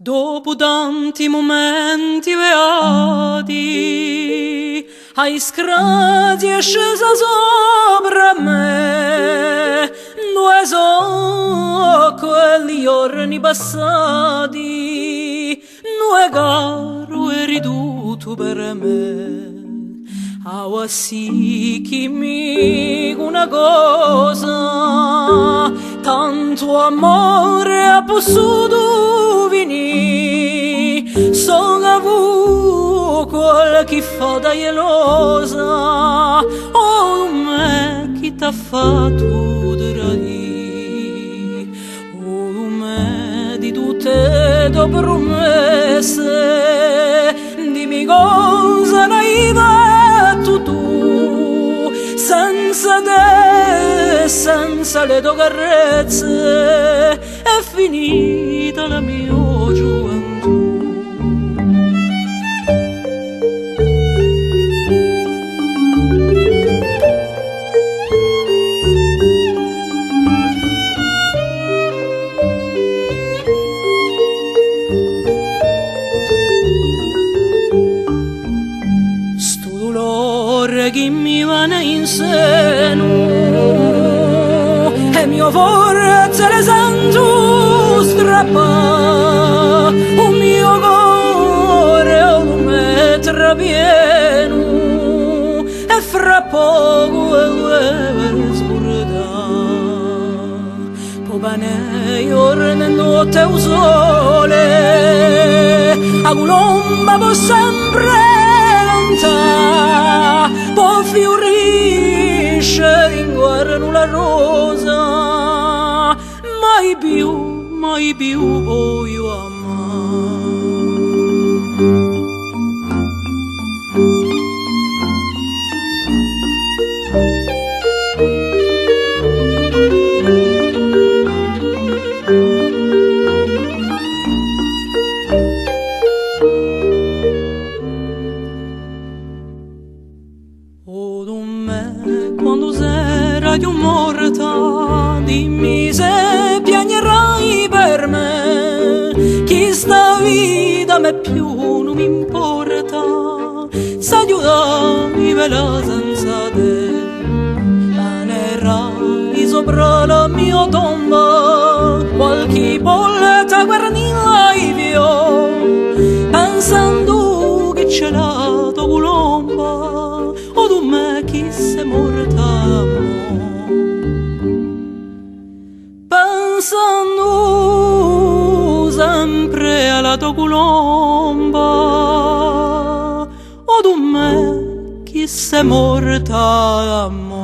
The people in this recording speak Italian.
Dopo tanti momenti beati, ai scrati è scesa sopra me, due sono quelli giorni passati, due caro e ridotto per me. Aua sì che mi una cosa, tanto amore ha possuto venire, sono avuto qualche fata gelosa, oh me chi t'ha fatto tradire, oh me di tutte le promesse, dimmi cosa n'hai fatto tu, senza te, senza le tue carezze, è finita la mia gioventù. Che mi vanno in seno e mio forza le sento strappa, un mio cuore un metro pieno e fra poco sburda, poi bene giorno e notte un sole a colomba può sempre lontana, può fiorisce d'inguarno la rosa, mai più voglio amare. Quando sarai morta, dimmi se piagnerai per me, chi sta vita me più non mi importa, se aiutami vela senza te, panerai sopra la mia tomba, qualche bolletta guarnilla io, pensando che c'è la tua colomba, o tu me chi sei morta mo, pensando sempre alla tua colomba, o tu me chi sei morta mo.